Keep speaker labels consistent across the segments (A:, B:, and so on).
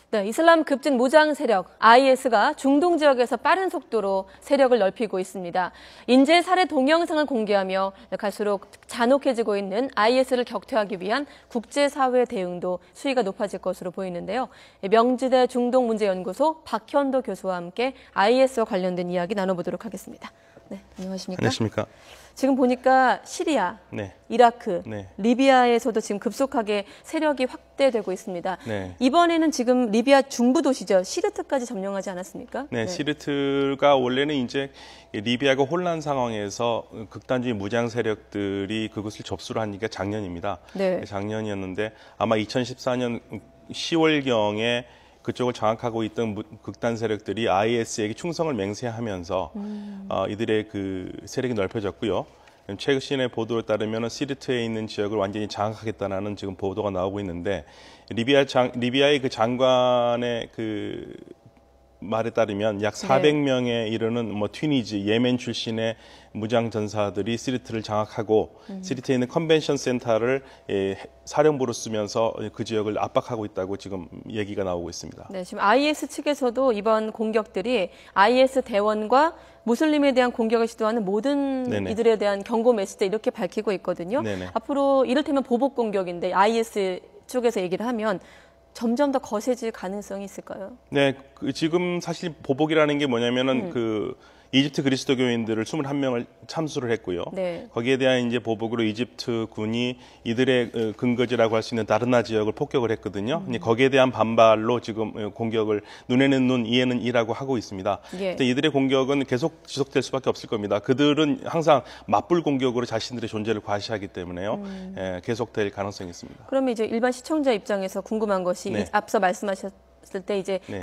A: 네, 이슬람 급진 무장 세력 IS가 중동 지역에서 빠른 속도로 세력을 넓히고 있습니다. 인질 살해 동영상을 공개하며 갈수록 잔혹해지고 있는 IS를 격퇴하기 위한 국제사회 대응도 수위가 높아질 것으로 보이는데요. 명지대 중동문제연구소 박현도 교수와 함께 IS와 관련된 이야기 나눠보도록 하겠습니다. 네, 안녕하십니까?
B: 안녕하십니까?
A: 지금 보니까 시리아,
B: 네.
A: 이라크,
B: 네.
A: 리비아에서도 지금 급속하게 세력이 확대되고 있습니다.
B: 네.
A: 이번에는 지금 리비아 중부 도시죠. 시르트까지 점령하지 않았습니까?
B: 네, 시르트가 원래는 이제 리비아가 혼란 상황에서 극단주의 무장 세력들이 그곳을 접수를 하니까 작년입니다.
A: 네.
B: 작년이었는데 아마 2014년 10월경에 그쪽을 장악하고 있던 극단 세력들이 IS에게 충성을 맹세하면서 이들의 그 세력이 넓혀졌고요. 최신의 보도에 따르면 시리트에 있는 지역을 완전히 장악하겠다는 지금 보도가 나오고 있는데 리비아의 그 장관의 그 말에 따르면 약 400명에 이르는 튀니지, 예멘 출신의 무장 전사들이 시리트를 장악하고 시리트에 있는 컨벤션 센터를 사령부로 쓰면서 그 지역을 압박하고 있다고 지금 얘기가 나오고 있습니다.
A: 네, 지금 IS 측에서도 이번 공격들이 IS 대원과 무슬림에 대한 공격을 시도하는 모든
B: 네네.
A: 이들에 대한 경고 메시지 이렇게 밝히고 있거든요.
B: 네네.
A: 앞으로 이를테면 보복 공격인데 IS 쪽에서 얘기를 하면 점점 더 거세질 가능성이 있을까요?
B: 네, 지금 사실 보복이라는 게 뭐냐면은 이집트 그리스도교인들을 21명을 참수를 했고요.
A: 네.
B: 거기에 대한 이제 보복으로 이집트 군이 이들의 근거지라고 할 수 있는 다르나 지역을 폭격을 했거든요. 거기에 대한 반발로 지금 공격을 눈에는 눈, 이에는 이라고 하고 있습니다.
A: 예.
B: 근데 이들의 공격은 계속 지속될 수밖에 없을 겁니다. 그들은 항상 맞불 공격으로 자신들의 존재를 과시하기 때문에요. 계속될 가능성이 있습니다.
A: 그러면 이제 일반 시청자 입장에서 궁금한 것이
B: 네.
A: 앞서 말씀하셨을 때 이제
B: 네.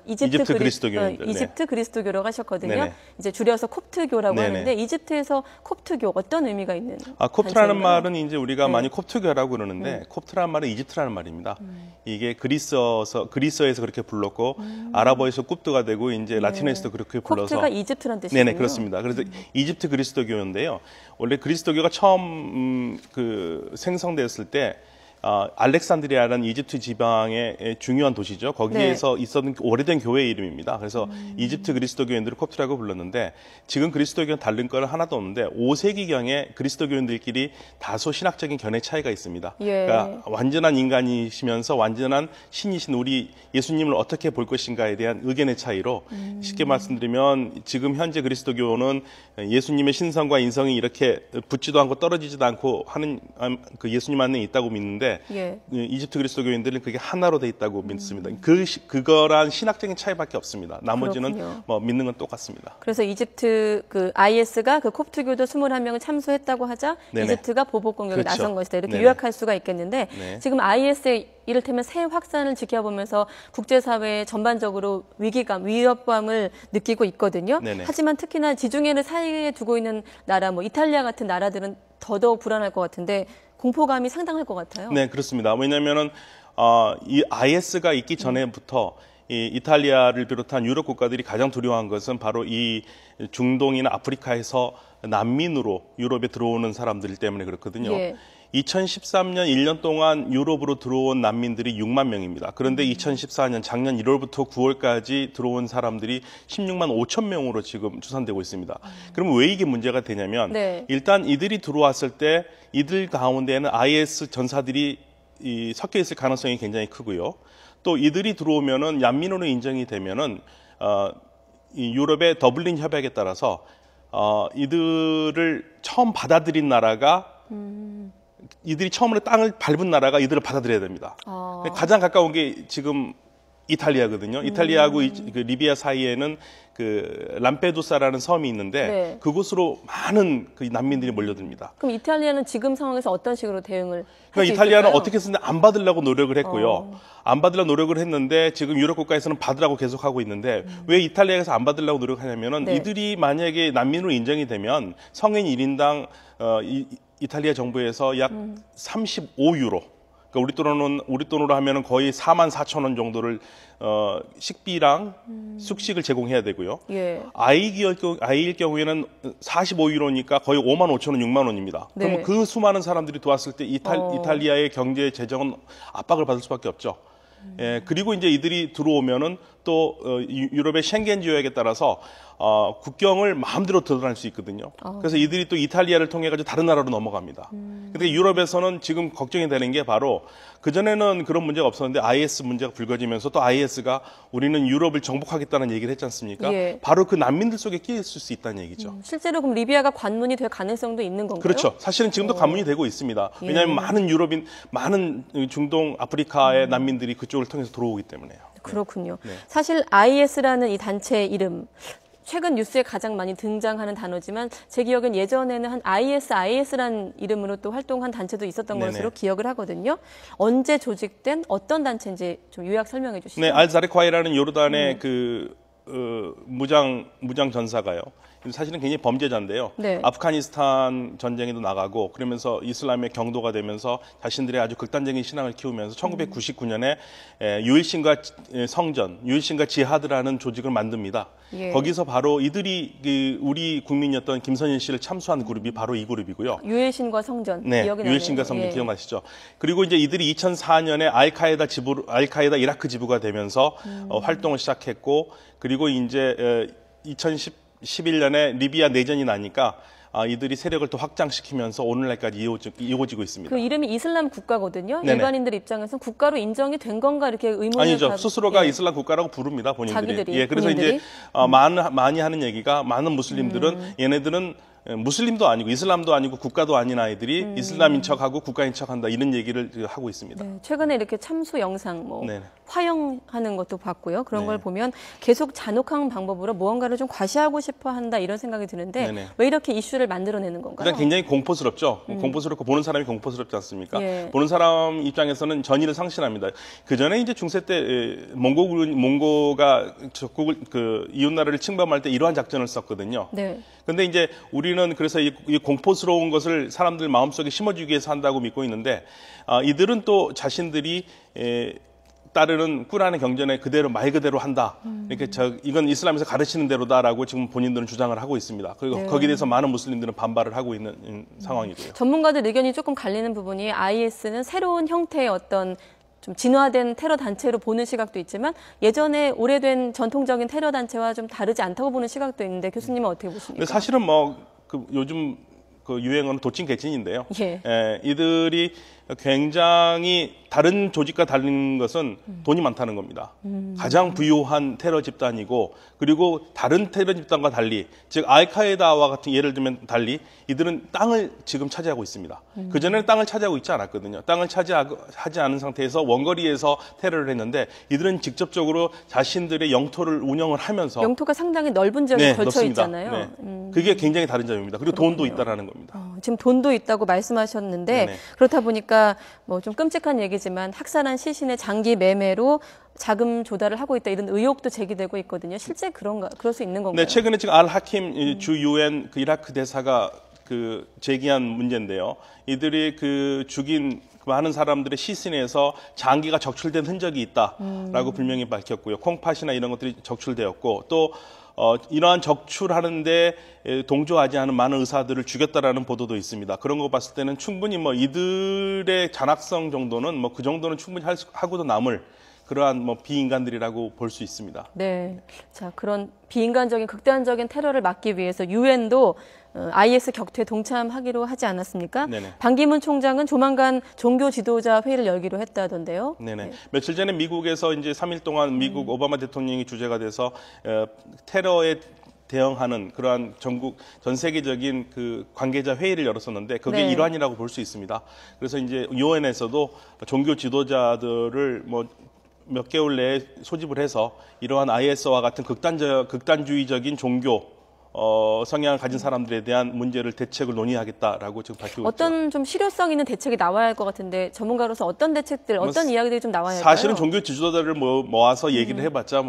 A: 이집트
B: 그리스도교인들.
A: 이집트 그리스도교라고 하셨거든요.
B: 네네.
A: 이제 줄여서 콥트교라고
B: 네네.
A: 하는데 이집트에서 콥트교 어떤 의미가 있는?
B: 콥트라는
A: 단체인가요?
B: 말은 이제 우리가
A: 네.
B: 많이 콥트교라고 그러는데 콥트라는 말은 이집트라는 말입니다. 이게 그리스어에서 그렇게 불렀고 아랍어에서 꿉트가 되고 이제 라틴어에서도 그렇게 불러서
A: 콥트가 이집트란 뜻이군요.
B: 네네, 그렇습니다. 그래서 이집트 그리스도교인데요. 원래 그리스도교가 처음 생성되었을 때 알렉산드리아라는 이집트 지방의 중요한 도시죠. 거기에서 있었던 오래된 교회 이름입니다. 그래서 이집트 그리스도교인들을 콥트라고 불렀는데 지금 그리스도교는 다른 건 하나도 없는데 5세기경에 그리스도교인들끼리 다소 신학적인 견해 차이가 있습니다.
A: 예.
B: 그러니까 완전한 인간이시면서 완전한 신이신 우리 예수님을 어떻게 볼 것인가에 대한 의견의 차이로 쉽게 말씀드리면 지금 현재 그리스도교는 예수님의 신성과 인성이 이렇게 붙지도 않고 떨어지지도 않고 하는 그 예수님 안에 있다고 믿는데
A: 예.
B: 이집트 그리스도교인들은 그게 하나로 돼 있다고 믿습니다. 그거란 신학적인 차이밖에 없습니다. 나머지는
A: 그렇군요.
B: 믿는 건 똑같습니다.
A: 그래서 이집트 IS가 그 콥트교도 21명을 참수했다고 하자
B: 네네.
A: 이집트가 보복 공격에
B: 그렇죠.
A: 나선 것이다. 이렇게
B: 네네.
A: 요약할 수가 있겠는데
B: 네.
A: 지금 IS의 이를테면 새 확산을 지켜보면서 국제사회 전반적으로 위협감을 느끼고 있거든요.
B: 네네.
A: 하지만 특히나 지중해를 사이에 두고 있는 나라, 이탈리아 같은 나라들은 더더욱 불안할 것 같은데 공포감이 상당할 것 같아요.
B: 네, 그렇습니다. 왜냐하면은 이 IS가 있기 전에부터 이 이탈리아를 비롯한 유럽 국가들이 가장 두려워한 것은 바로 이 중동이나 아프리카에서 난민으로 유럽에 들어오는 사람들 때문에 그렇거든요.
A: 예.
B: 2013년 1년 동안 유럽으로 들어온 난민들이 6만 명입니다. 그런데 2014년 작년 1월부터 9월까지 들어온 사람들이 16만 5천 명으로 지금 추산되고 있습니다. 그럼 왜 이게 문제가 되냐면 일단 이들이 들어왔을 때 이들 가운데는 IS 전사들이 섞여 있을 가능성이 굉장히 크고요. 또 이들이 들어오면은 난민으로 인정이 되면은 이 유럽의 더블린 협약에 따라서 이들을 처음 받아들인 나라가 이들이 처음으로 땅을 밟은 나라가 이들을 받아들여야 됩니다. 가장 가까운 게 지금 이탈리아거든요. 이탈리아하고 그 리비아 사이에는 그 람페두사라는 섬이 있는데 그곳으로 많은 그 난민들이 몰려듭니다.
A: 그럼 이탈리아는 지금 상황에서 어떤 식으로 대응을
B: 그러니까 이탈리아는 어떻게 쓰는데 안 받으려고 노력을 했고요. 안 받으려고 노력을 했는데 지금 유럽 국가에서는 받으라고 계속하고 있는데 왜 이탈리아에서 안 받으려고 노력하냐면은 이들이 만약에 난민으로 인정이 되면 성인 1인당 이탈리아 정부에서 약 35유로, 그러니까 우리 돈으로 하면은 거의 4만 4천 원 정도를 식비랑 숙식을 제공해야 되고요.
A: 예.
B: 아이일 경우에는 45유로니까 거의 5만 5천 원, 6만 원입니다. 그러면 그 수많은 사람들이 들어왔을 때 이탈리아의 경제 재정은 압박을 받을 수밖에 없죠. 예, 그리고 이제 이들이 들어오면은 또 유럽의 쉥겐 지역에 따라서 국경을 마음대로 들어갈 수 있거든요. 그래서 이들이 또 이탈리아를 통해 가지고 다른 나라로 넘어갑니다. 근데 유럽에서는 지금 걱정이 되는 게 바로 그전에는 그런 문제가 없었는데 IS 문제가 불거지면서 또 IS가 우리는 유럽을 정복하겠다는 얘기를 했지 않습니까?
A: 예.
B: 바로 그 난민들 속에 끼어 있을 수 있다는 얘기죠.
A: 실제로 그럼 리비아가 관문이 될 가능성도 있는 건가요?
B: 그렇죠. 사실은 지금도 관문이 되고 있습니다. 왜냐하면 많은 유럽인, 많은 중동, 아프리카의 난민들이 그쪽을 통해서 들어오기 때문에요.
A: 그렇군요.
B: 네.
A: 사실 IS라는 이 단체 이름, 최근 뉴스에 가장 많이 등장하는 단어지만 제 기억엔 예전에는 한 IS라는 이름으로 또 활동한 단체도 있었던
B: 네네.
A: 것으로 기억을 하거든요. 언제 조직된 어떤 단체인지 좀 요약 설명해 주시죠.
B: 네, 알자르콰이라는 요르단의 무장 전사가요. 사실은 굉장히 범죄자인데요.
A: 네.
B: 아프가니스탄 전쟁에도 나가고 그러면서 이슬람의 경도가 되면서 자신들의 아주 극단적인 신앙을 키우면서 1999년에 유일신과 성전, 유일신과 지하드라는 조직을 만듭니다.
A: 예.
B: 거기서 바로 이들이 우리 국민이었던 김선일 씨를 참수한 그룹이 바로 이 그룹이고요.
A: 유해신과 성전.
B: 네,
A: 기억이 나네요.
B: 유일신과 성전
A: 예.
B: 기억나시죠? 그리고 이제 이들이 2004년에 알카에다 이라크 지부가 되면서 활동을 시작했고, 그리고 이제 2011년에 리비아 내전이 나니까 이들이 세력을 또 확장시키면서 오늘날까지 이어지고 있습니다.
A: 그 이름이 이슬람 국가거든요.
B: 네네.
A: 일반인들 입장에서는 국가로 인정이 된 건가 이렇게 의문을
B: 아니죠. 스스로가
A: 예.
B: 이슬람 국가라고 부릅니다. 본인들이.
A: 자기들이,
B: 예, 그래서
A: 본인들이?
B: 이제 많이 하는 얘기가 많은 무슬림들은 얘네들은 무슬림도 아니고 이슬람도 아니고 국가도 아닌 아이들이 이슬람인 척하고 국가인 척한다 이런 얘기를 하고 있습니다.
A: 네, 최근에 이렇게 참수 영상,
B: 네네.
A: 화형하는 것도 봤고요. 그런
B: 네.
A: 걸 보면 계속 잔혹한 방법으로 무언가를 좀 과시하고 싶어 한다 이런 생각이 드는데
B: 네네.
A: 왜 이렇게 이슈를 만들어내는 건가요?
B: 일단 굉장히 공포스럽죠. 공포스럽고 보는 사람이 공포스럽지 않습니까?
A: 예.
B: 보는 사람 입장에서는 전의를 상실합니다. 그 전에 이제 중세 때 몽고가 적국을 이웃 나라를 침범할 때 이러한 작전을 썼거든요.
A: 네.
B: 근데 이제 우리는 그래서 이 공포스러운 것을 사람들 마음속에 심어주기 위해서 한다고 믿고 있는데 이들은 또 자신들이 따르는 꾸라는 경전에 그대로 말 그대로 한다. 이렇게 이건 이슬람에서 가르치는 대로다라고 지금 본인들은 주장을 하고 있습니다. 그리고
A: 네.
B: 거기에 대해서 많은 무슬림들은 반발을 하고 있는 상황이고요.
A: 전문가들 의견이 조금 갈리는 부분이 IS는 새로운 형태의 어떤 좀 진화된 테러 단체로 보는 시각도 있지만 예전에 오래된 전통적인 테러 단체와 좀 다르지 않다고 보는 시각도 있는데 교수님은 어떻게 보십니까?
B: 근데 사실은 요즘 유행어는 도찐 개찐인데요.
A: 예.
B: 이들이 굉장히 다른 조직과 다른 것은 돈이 많다는 겁니다. 가장 부유한 테러 집단이고 그리고 다른 테러 집단과 달리 즉 알카에다와 같은 예를 들면 달리 이들은 땅을 지금 차지하고 있습니다. 그전에는 땅을 차지하고 있지 않았거든요. 땅을 차지하지 않은 상태에서 원거리에서 테러를 했는데 이들은 직접적으로 자신들의 영토를 운영을 하면서
A: 영토가 상당히 넓은 지역에 걸쳐
B: 넓습니다.
A: 있잖아요.
B: 네. 그게 굉장히 다른 점입니다. 그리고 돈도 있다라는 겁니다.
A: 지금 돈도 있다고 말씀하셨는데
B: 네네.
A: 그렇다 보니까 좀 끔찍한 얘기지만 학살한 시신의 장기 매매로 자금 조달을 하고 있다 이런 의혹도 제기되고 있거든요. 실제 그럴 수 있는 건가요?
B: 네, 최근에 지금 알 하킴 주 유엔 이라크 대사가 제기한 문제인데요. 이들이 죽인 많은 사람들의 시신에서 장기가 적출된 흔적이 있다라고 분명히 밝혔고요. 콩팥이나 이런 것들이 적출되었고 또 이러한 적출하는데 동조하지 않은 많은 의사들을 죽였다라는 보도도 있습니다. 그런 거 봤을 때는 충분히 이들의 잔악성 정도는 그 정도는 충분히 하고도 남을 그러한 비인간들이라고 볼 수 있습니다.
A: 네. 자, 그런 비인간적인 극단적인 테러를 막기 위해서 유엔도 IS 격퇴에 동참하기로 하지 않았습니까?
B: 네네.
A: 반기문 총장은 조만간 종교 지도자 회의를 열기로 했다던데요.
B: 네네.
A: 네.
B: 며칠 전에 미국에서 이제 3일 동안 미국 오바마 대통령이 주재가 돼서 테러에 대응하는 그러한 전 세계적인 관계자 회의를 열었었는데 그게
A: 네.
B: 일환이라고 볼 수 있습니다. 그래서 이제 유엔에서도 종교 지도자들을 몇 개월 내에 소집을 해서 이러한 IS와 같은 극단주의적인 종교 성향을 가진 사람들에 대한 대책을 논의하겠다라고 지금 밝히고 있죠.
A: 어떤 좀 실효성 있는 대책이 나와야 할 것 같은데 전문가로서 어떤 대책들, 어떤 이야기들이 좀 나와야 할까요?
B: 사실은 종교 지도자들을 모아서 얘기를 해봤자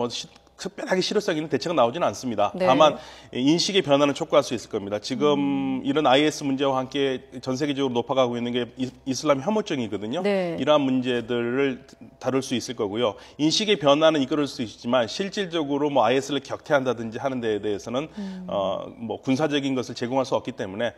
B: 특별하게 실효성 있는 대책은 나오지는 않습니다.
A: 네.
B: 다만 인식의 변화는 촉구할 수 있을 겁니다. 지금 이런 IS 문제와 함께 전 세계적으로 높아가고 있는 게 이슬람 혐오증이거든요.
A: 네.
B: 이러한 문제들을 다룰 수 있을 거고요. 인식의 변화는 이끌을 수 있지만 실질적으로 IS를 격퇴한다든지 하는 데에 대해서는 군사적인 것을 제공할 수 없기 때문에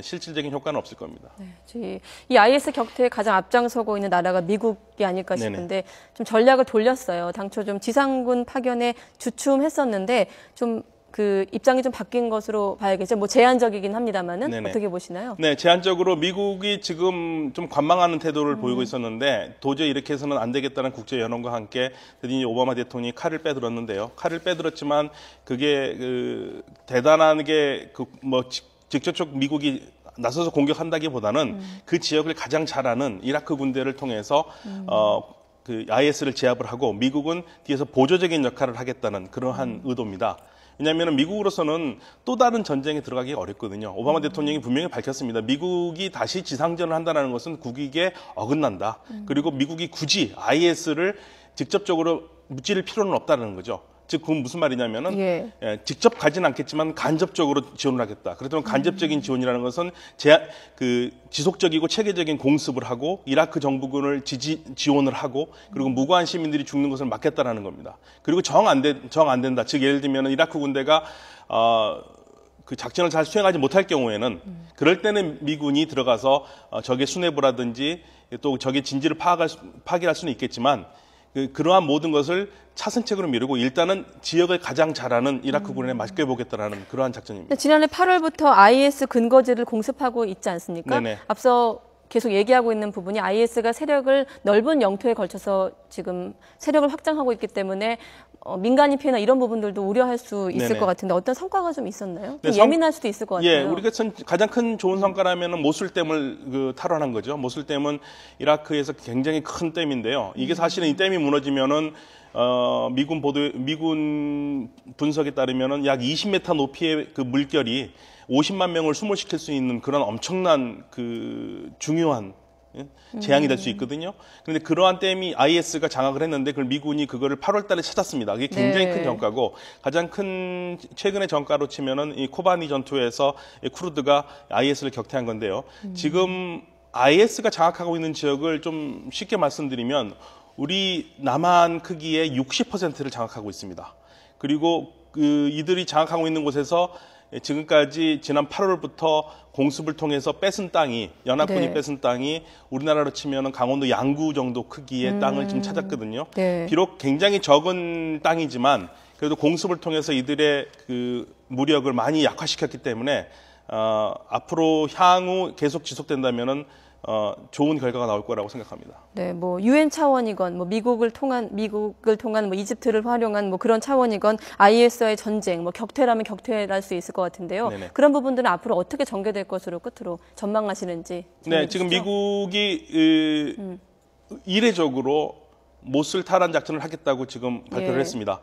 B: 실질적인 효과는 없을 겁니다.
A: 네, 이 IS 격퇴에 가장 앞장서고 있는 나라가 미국 게 아닐까 싶은데 좀 전략을 돌렸어요. 당초 좀 지상군 파견에 주춤했었는데 좀 그 입장이 좀 바뀐 것으로 봐야겠죠. 뭐 제한적이긴 합니다만은 어떻게 보시나요?
B: 네, 제한적으로 미국이 지금 좀 관망하는 태도를 보이고 있었는데 도저히 이렇게 해서는 안 되겠다는 국제 여론과 함께 드디어 오바마 대통령이 칼을 빼들었는데요. 칼을 빼들었지만 그게 대단하게 직접적 미국이 나서서 공격한다기보다는 그 지역을 가장 잘 아는 이라크 군대를 통해서 IS를 제압을 하고 미국은 뒤에서 보조적인 역할을 하겠다는 그러한 의도입니다. 왜냐하면 미국으로서는 또 다른 전쟁에 들어가기가 어렵거든요. 오바마 대통령이 분명히 밝혔습니다. 미국이 다시 지상전을 한다는 것은 국익에 어긋난다. 그리고 미국이 굳이 IS를 직접적으로 무찌를 필요는 없다는 거죠. 즉 그건 무슨 말이냐면은 직접 가지는 않겠지만 간접적으로 지원을 하겠다. 그렇다면 간접적인 지원이라는 것은 지속적이고 체계적인 공습을 하고 이라크 정부군을 지원을 하고 그리고 무고한 시민들이 죽는 것을 막겠다라는 겁니다. 그리고 정 안 된다. 즉 예를 들면 이라크 군대가 그 작전을 잘 수행하지 못할 경우에는 그럴 때는 미군이 들어가서 적의 수뇌부라든지 또 적의 진지를 파악할 수는 있겠지만 그러한 모든 것을 차선책으로 미루고 일단은 지역을 가장 잘 아는 이라크 군에 맡겨보겠다라는 그러한 작전입니다.
A: 지난해 8월부터 IS 근거지를 공습하고 있지 않습니까?
B: 네네.
A: 앞서 계속 얘기하고 있는 부분이 IS가 세력을 넓은 영토에 걸쳐서 지금 세력을 확장하고 있기 때문에 민간인 피해나 이런 부분들도 우려할 수 있을 것 같은데 어떤 성과가 좀 있었나요? 좀 예민할 수도 있을 것 같아요.
B: 예, 우리가 가장 큰 좋은 성과라면은 모술댐을 탈환한 거죠. 모술댐은 이라크에서 굉장히 큰 댐인데요. 이게 사실은 이 댐이 무너지면은 미군 분석에 따르면은 약 20m 높이의 그 물결이 50만 명을 수몰시킬 수 있는 그런 엄청난 중요한 재앙이 될 수 있거든요. 그런데 그러한 댐이 IS가 장악을 했는데 그걸 미군이 그거를 8월 달에 찾았습니다. 그게 굉장히 큰 전과고 가장 큰 최근의 전과로 치면은 이 코바니 전투에서 쿠르드가 IS를 격퇴한 건데요. 지금 IS가 장악하고 있는 지역을 좀 쉽게 말씀드리면 우리 남한 크기의 60%를 장악하고 있습니다. 그리고 이들이 장악하고 있는 곳에서 지금까지 지난 8월부터 공습을 통해서 뺏은 땅이 연합군이 뺏은 땅이 우리나라로 치면 강원도 양구 정도 크기의 땅을 지금 찾았거든요. 비록 굉장히 적은 땅이지만 그래도 공습을 통해서 이들의 무력을 많이 약화시켰기 때문에 앞으로 향후 계속 지속된다면은 좋은 결과가 나올 거라고 생각합니다.
A: 네, 뭐 UN 차원이건 뭐 미국을 통한 뭐 이집트를 활용한 뭐 그런 차원이건 IS와의 전쟁, 뭐 격퇴라면 격퇴할 수 있을 것 같은데요. 그런 부분들은 앞으로 어떻게 전개될 것으로 끝으로 전망하시는지.
B: 네, 지금 미국이 이례적으로 모술 탈환 작전을 하겠다고 지금 발표를 했습니다.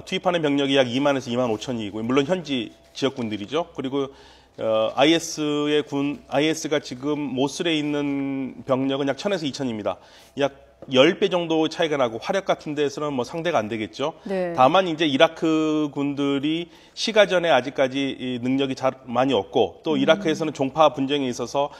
B: 투입하는 병력이 약 2만에서 2만 5천이고요. 물론 현지 지역군들이죠. 그리고 IS가 지금 모술에 있는 병력은 약 1,000에서 2,000입니다. 약 10배 정도 차이가 나고 화력 같은 데서는 뭐 상대가 안 되겠죠. 다만 이제 이라크 군들이 시가전에 아직까지 능력이 많이 없고 또 이라크에서는 종파 분쟁에 있어서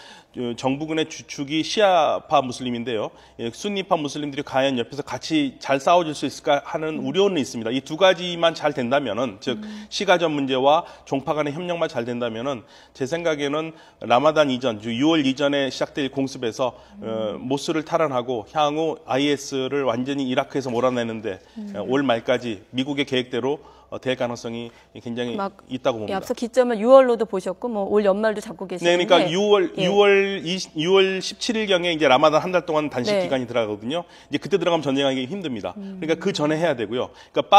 B: 정부군의 주축이 시아파 무슬림인데요. 순니파 무슬림들이 과연 옆에서 같이 잘 싸워줄 수 있을까 하는 우려는 있습니다. 이 두 가지만 잘 된다면은 즉 시가전 문제와 종파 간의 협력만 잘 된다면은 제 생각에는 라마단 이전, 6월 이전에 시작될 공습에서 모술을 탈환하고 향후 IS를 완전히 이라크에서 몰아내는데 올 말까지 미국의 계획대로 될 가능성이 굉장히 있다고 봅니다.
A: 앞서 기점을 6월로도 보셨고 뭐 올 연말도 잡고 계시는데.
B: 네, 그러니까 6월 17일경에 이제 라마단 한 달 동안 단식 기간이 들어가거든요. 이제 그때 들어가면 전쟁하기 힘듭니다. 그러니까 그 전에 해야 되고요. 그러니까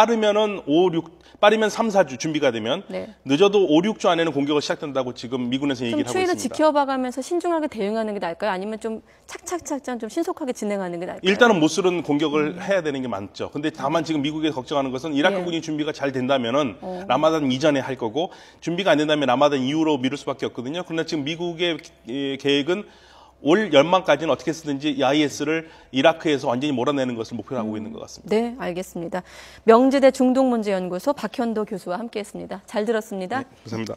B: 빠르면 3, 4주 준비가 되면 늦어도 5, 6주 안에는 공격을 시작된다고 지금 미군에서 얘기를 하고 있습니다.
A: 추이를 지켜봐가면서 신중하게 대응하는 게 나을까요? 아니면 좀 착착착 좀 신속하게 진행하는 게 나을까요?
B: 일단은 모술은 공격을 해야 되는 게 맞죠. 근데 다만 지금 미국이 걱정하는 것은 이라크군이 준비가 잘 된다면은 라마단 이전에 할 거고 준비가 안 된다면 라마단 이후로 미룰 수밖에 없거든요. 그런데 지금 미국의 계획은 올 연말까지는 어떻게 쓰든지 이 IS를 이라크에서 완전히 몰아내는 것을 목표로 하고 있는 것 같습니다.
A: 네, 알겠습니다. 명지대 중동문제연구소 박현도 교수와 함께했습니다. 잘 들었습니다.
B: 네, 감사합니다.